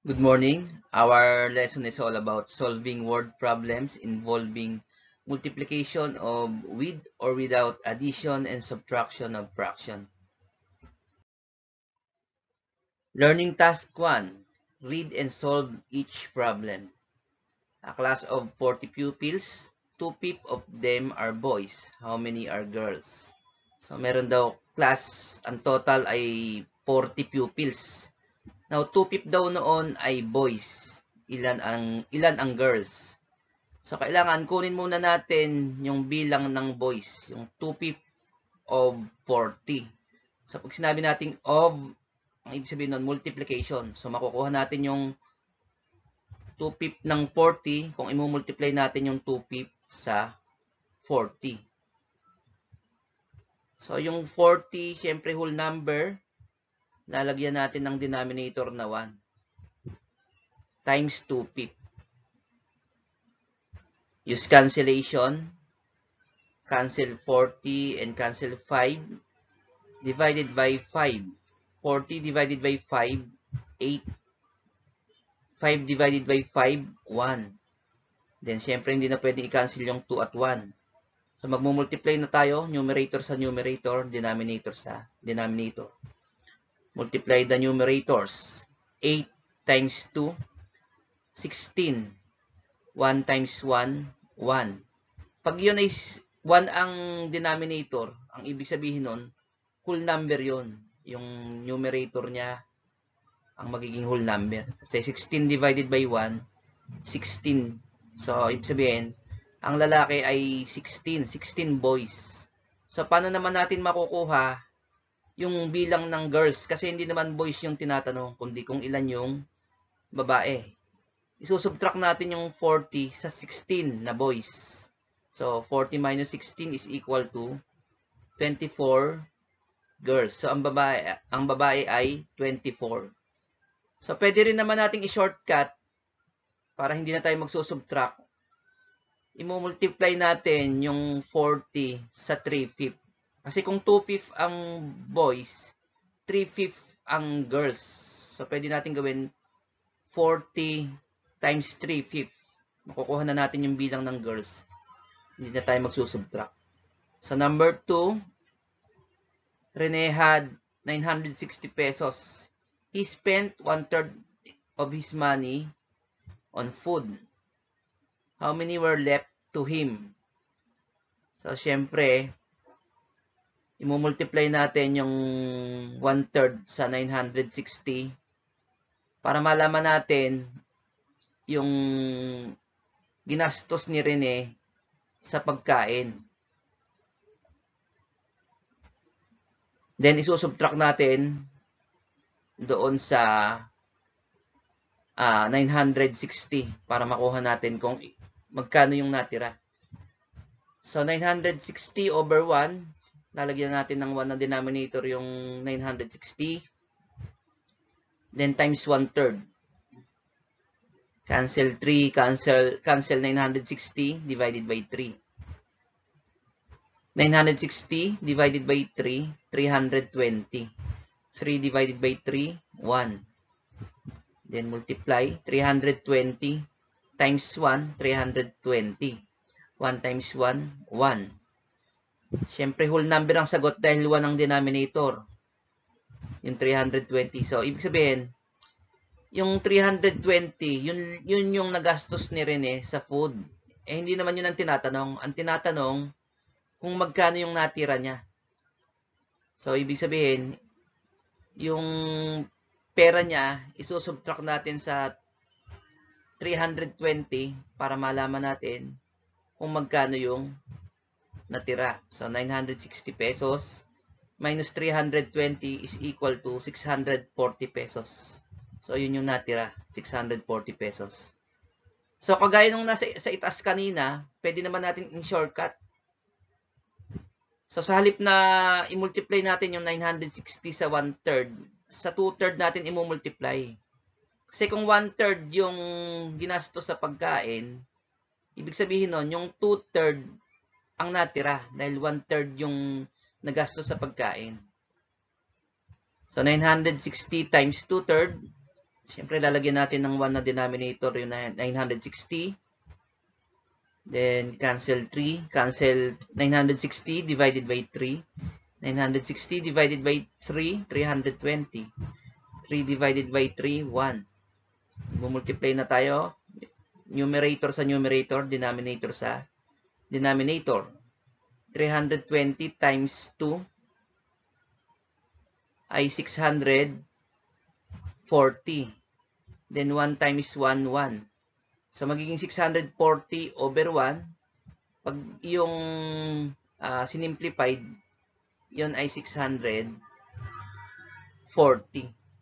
Good morning. Our lesson is all about solving word problems involving multiplication of with or without addition and subtraction of fraction. Learning task 1. Read and solve each problem. A class of 40 pupils, 2 of them are boys. How many are girls? So meron daw class, ang total ay 40 pupils. Now, 2/5 daw noon ay boys. Ilan ang girls? So, kailangan kunin muna natin yung bilang ng boys, yung 2/5 of 40. So, pag sinabi natin of, ang ibig sabihin nun, multiplication. So, makukuha natin yung 2/5 ng 40 kung i-multiply natin yung 2/5 sa 40. So, yung 40, syempre whole number, lalagyan natin ng denominator na 1 times 2/5. Use cancellation. Cancel 40 and cancel 5. Divided by 5. 40 divided by 5, 8. 5 divided by 5, 1. Then, syempre, hindi na pwedeng i-cancel yung 2 at 1. So, magmumultiply na tayo. Numerator sa numerator, denominator sa denominator. Multiply the numerators. 8 times 2, 16. 1 times 1, 1. Pag yun ay 1 ang denominator, ang ibig sabihin nun, whole number yun. Yung numerator niya, ang magiging whole number. Kasi 16 divided by 1, 16. So, ibig sabihin, ang lalaki ay 16. 16 boys. So, paano naman natin makukuha yung bilang ng girls? Kasi hindi naman boys yung tinatanong, kundi kung ilan yung babae. Isusubtract natin yung 40 sa 16 na boys. So, 40 minus 16 is equal to 24 girls. So, ang babae ay 24. So, pwede rin naman nating i-shortcut para hindi na tayo magsusubtract. I-multiply natin yung 40 sa 3/5. Kasi kung 2/5 ang boys, 3/5 ang girls. So, pwede natin gawin 40 times 3/5. Makukuha na natin yung bilang ng girls. Hindi na tayo magsusubtract. So, number 2, Rene had 960 pesos. He spent 1/3 of his money on food. How many were left to him? So, syempre, i-multiply natin yung 1/3 sa 960 para malaman natin yung ginastos ni Rene sa pagkain. Then, isusubtract natin doon sa 960 para makuha natin kung magkano yung natira. So, 960 over 1, lalagyan natin ng 1 na denominator yung 960. Then, times 1/3. Cancel 3, cancel 960 divided by 3. 960 divided by 3, 320. 3 divided by 3, 1. Then multiply, 320 times 1, 320. 1 times 1, 1. Siyempre, whole number ang sagot dahil 1 ang denominator. Yung 320. So, ibig sabihin, yung 320, yun yung nagastos ni Rene sa food. Eh, hindi naman yun ang tinatanong. Ang tinatanong, kung magkano yung natira niya. So, ibig sabihin, yung pera niya, isusubtract natin sa 320 para malaman natin kung magkano yung natira. So, 960 pesos minus 320 is equal to 640 pesos. So, yun yung natira, 640 pesos. So, kagaya nung nasa sa itaas kanina, pwede naman natin in-shortcut. So, sa halip na i-multiply natin yung 960 sa 1/3, sa 2/3 natin i-multiply. Kasi kung 1/3 yung ginastos sa pagkain, ibig sabihin nun, yung 2/3 ang natira dahil 1/3 yung nagastos sa pagkain. So, 960 times 2/3, Siyempre, lalagyan natin ng 1 na denominator, yung 960. Then, cancel 3. Cancel 960 divided by 3. 960 divided by 3, 320. 3 divided by 3, 1. Bumultiply na tayo. Numerator sa numerator, denominator sa denominator. 320 times 2 ay 640. Then 1 times 1, 1. So, magiging 640 over 1. Pag yung sinimplified, yun ay 640.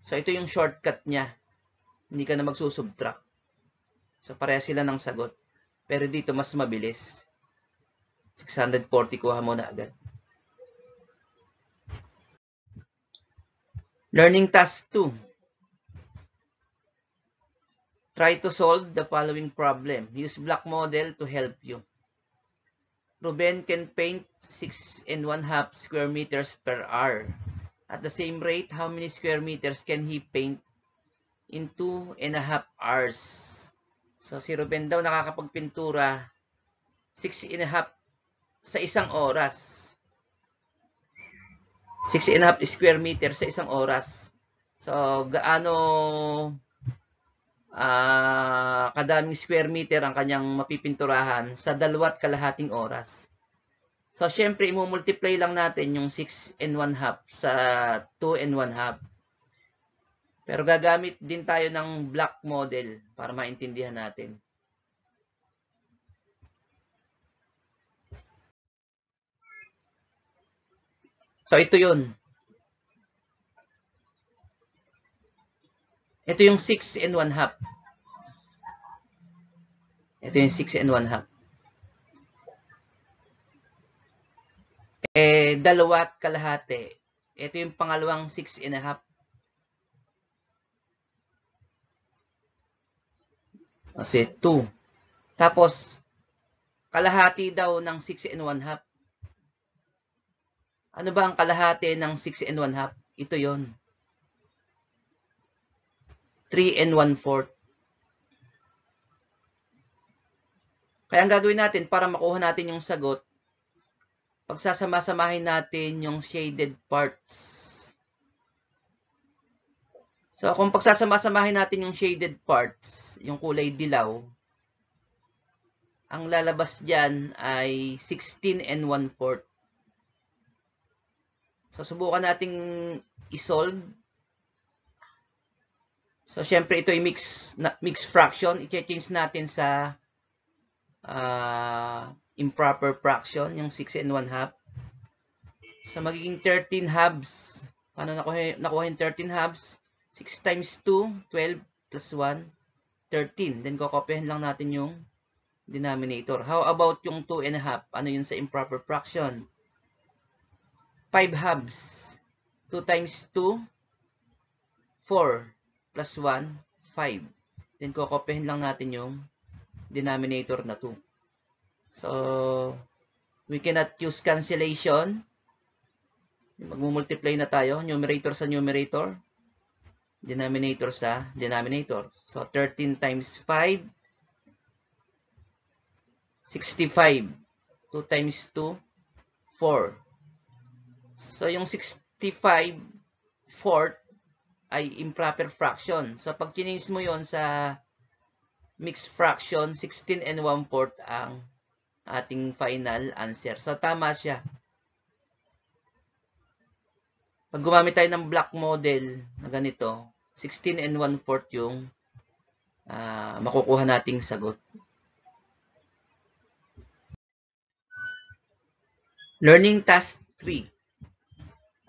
So, ito yung shortcut niya. Hindi ka na magsusubtract. So, pareha sila ng sagot. Pero dito, mas mabilis. 640, kuha mo na agad. Learning task 2. Try to solve the following problem. Use block model to help you. Ruben can paint 6½ square meters per hour. At the same rate, how many square meters can he paint in 2½ hours? So, si Ruben daw nakakapagpintura 6½ sa isang oras. 6½ square meters sa isang oras. So, gaano kadaming square meter ang kanyang mapipinturahan sa 2½ oras. So, syempre, i-multiply lang natin yung 6½ sa 2½ Pero gagamit din tayo ng block model para maintindihan natin. So, ito yun. Ito yung 6½ Ito yung 6½ Eh, 2½ Ito yung pangalawang 6½ Kasi 2. Tapos, kalahati daw ng 6½ Ano ba ang kalahati ng 6½ Ito yon 3¼ Kaya ang gagawin natin para makuha natin yung sagot, pagsasama-samahin natin yung shaded parts. So, kung pagsasama-samahin natin yung shaded parts, yung kulay dilaw, ang lalabas dyan ay 16¼ So, subukan nating isolve. So, syempre, ito ay mixed fraction. I-change natin sa improper fraction, yung 6½ So, magiging 13 halves. Paano nakuha yung 13 halves? 6 times 2, 12 plus 1, 13. Then, kokopyahin lang natin yung denominator. How about yung 2½ Ano yun sa improper fraction? 5 halves. 2 times 2, 4 plus 1, 5. Then, kokopyahin lang natin yung denominator na 2. So, we cannot use cancellation. Magmumultiply na tayo. Numerator sa numerator. Denominator sa denominator. So, 13 times 5, 65. 2 times 2, 4. So, yung 65 fourth ay improper fraction. So, pag change mo yon sa mixed fraction, 16¼ ang ating final answer. So, tama siya. Pag gumamit tayo ng block model na ganito, 16¼ yung makukuha nating sagot. Learning task 3.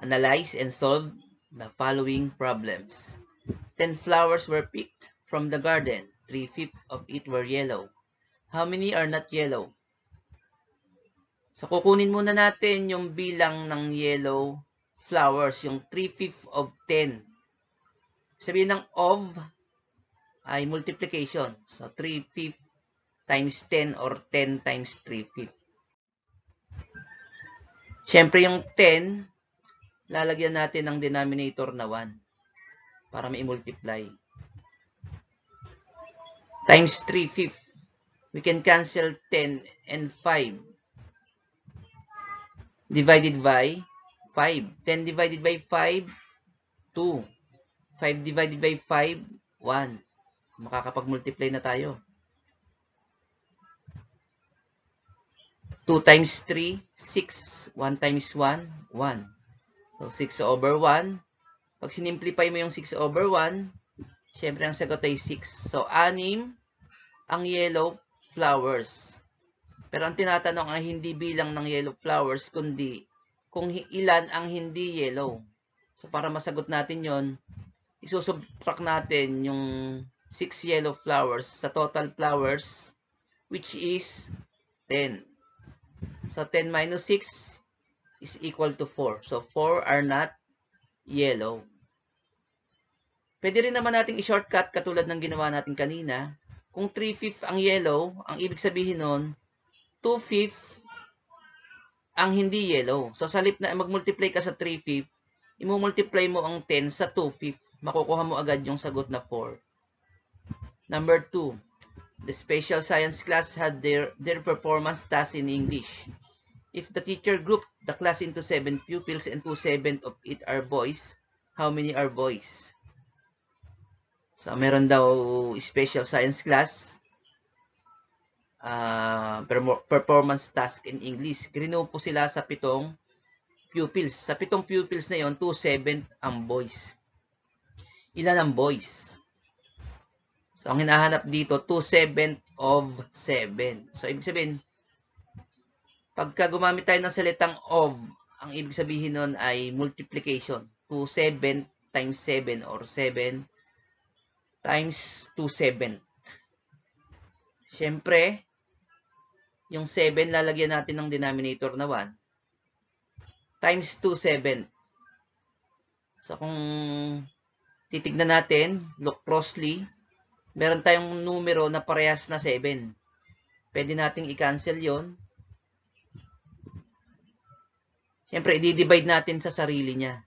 Analyze and solve the following problems. 10 flowers were picked from the garden. 3/5 of it were yellow. How many are not yellow? So, kukunin muna natin yung bilang ng yellow flowers, yung 3/5 of 10. Sabihin ng of ay multiplication. So, 3/5 times 10 or 10 times 3/5. Siyempre, yung 10, lalagyan natin ng denominator na 1 para ma-multiply. times 3/5. We can cancel 10 and 5 divided by 5. 10 divided by 5, 2. 5 divided by 5, 1. Makakapag-multiply na tayo. 2 times 3, 6. 1 times 1, 1. So, 6 over 1. Pag sinimplify mo yung 6 over 1, syempre ang sagot ay 6. So, 6 ang yellow flowers. Pero ang tinatanong ay hindi bilang ng yellow flowers, kundi kung ilan ang hindi yellow. So, para masagot natin yon, isusubtract natin yung 6 yellow flowers sa total flowers, which is 10. So, 10 minus 6 is equal to 4. So, 4 are not yellow. Pwede rin naman nating i-shortcut katulad ng ginawa natin kanina. Kung 3/5 ang yellow, ang ibig sabihin nun, 2/5 ang hindi yellow. So, sa halip na mag-multiply ka sa 3/5, i-multiply mo ang 10 sa 2/5. Makukuha mo agad yung sagot na 4. Number 2. The special science class had their performance task in English. If the teacher grouped the class into 7 pupils and 2/7 of it are boys, how many are boys? So, meron daw special science class, performance task in English. Grinupo sila sa 7 pupils. Sa 7 pupils na yon, 2/7 ang boys. Ilan ang boys? So, ang hinahanap dito, 2/7 of 7. So, ibig sabihin, pagka gumamit tayo ng salitang of, ang ibig sabihin nun ay multiplication. 2/7 times 7 or 7 times 2/7. Siyempre, yung 7 lalagyan natin ng denominator na 1 times 2/7. So, kung titignan natin, look closely, meron tayong numero na parehas na 7. Pwede nating i-cancel yon. Siyempre, i-divide natin sa sarili niya.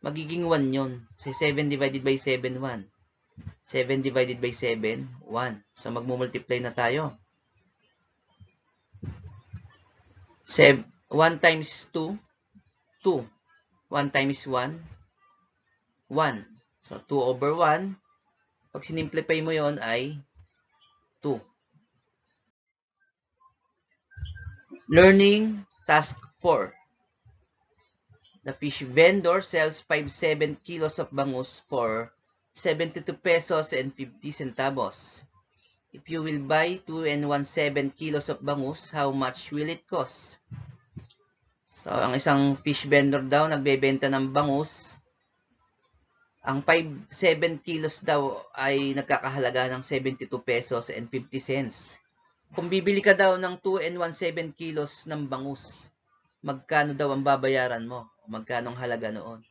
Magiging 1 yon. Kasi 7 divided by 7, 1. 7 divided by 7, 1. So, magmumultiply na tayo. 1 times 2, 2. 1 times 1, 1. So, 2 over 1. Pag sinimplify mo yon ay 2. Learning task 4. The fish vendor sells 5/7 kilos of bangus for 72 pesos and 50 centavos. If you will buy 2 and 1/7 kilos of bangus, how much will it cost? So, ang isang fish vendor daw, nagbebenta ng bangus. Ang 5/7 kilos daw ay nagkakahalaga ng 72 pesos and 50 cents. Kung bibili ka daw ng 2 and 1/7 kilos ng bangus, magkano daw ang babayaran mo? Magkano ang halaga noon?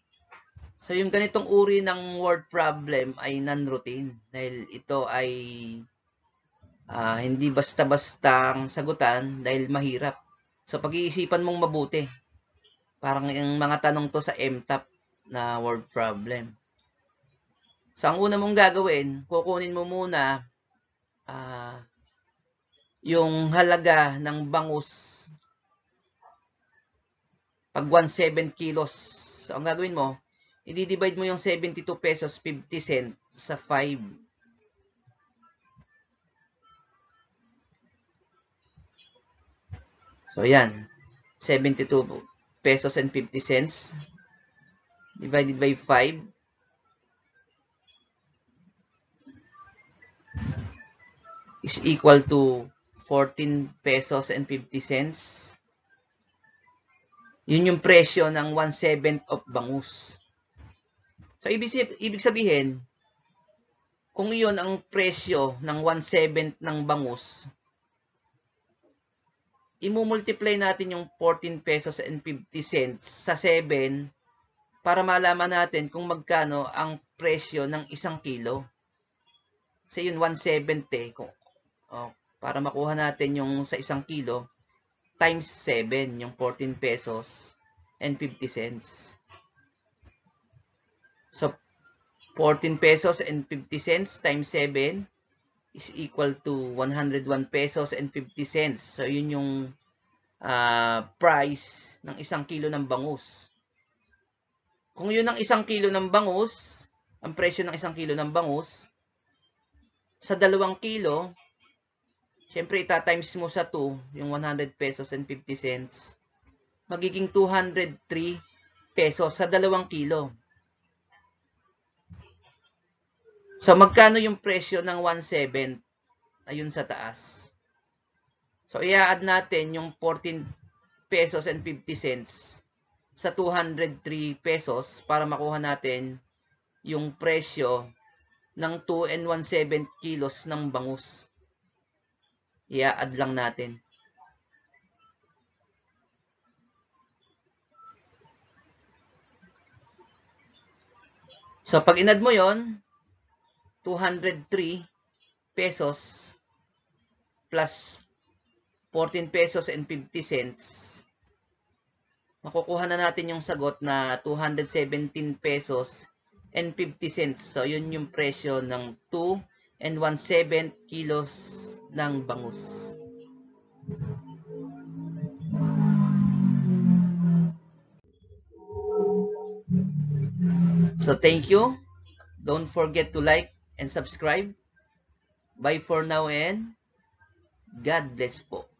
So, yung ganitong uri ng word problem ay non-routine dahil ito ay hindi basta-bastang sagutan dahil mahirap. So, pag-iisipan mong mabuti. Parang yung mga tanong to sa MTAP na word problem. So, ang una mong gagawin, kukunin mo muna yung halaga ng bangus pag 1/7 kilos. So, ang gagawin mo, i-divide mo yung 72 pesos 50 cents sa 5. So, yan. 72 pesos and 50 cents divided by 5. Is equal to 14 pesos and 50 cents. Yun yung presyo ng 1/7 of bangus. So, ibig sabihin, kung yun ang presyo ng 1/7 ng bangus, imumultiply natin yung 14 pesos and 50 cents sa 7 para malaman natin kung magkano ang presyo ng 1 kilo. Kasi yun 1/7 para makuha natin yung sa 1 kilo times 7, yung 14 pesos and 50 cents. So, 14 pesos and 50 cents times 7 is equal to 101 pesos and 50 cents. So, yun yung price ng 1 kilo ng bangus. Kung yun ang 1 kilo ng bangus, ang presyo ng 1 kilo ng bangus, sa 2 kilo, syempre ita-times mo sa 2, yung 100 pesos and 50 cents, magiging 203 pesos sa 2 kilo. So, magkano yung presyo ng 1/7? Ayun sa taas. So, i-add natin yung 14 pesos and 50 cents sa 203 pesos para makuha natin yung presyo ng 2 and 1/7 kilos ng bangus. I-add lang natin. So, pag in-add mo yon, 203 pesos plus 14 pesos and 50 cents, makukuha na natin yung sagot na 217 pesos and 50 cents. So, yun yung presyo ng 2 and 1/7 kilos ng bangus. So, thank you. Don't forget to like and subscribe. Bye for now and God bless po.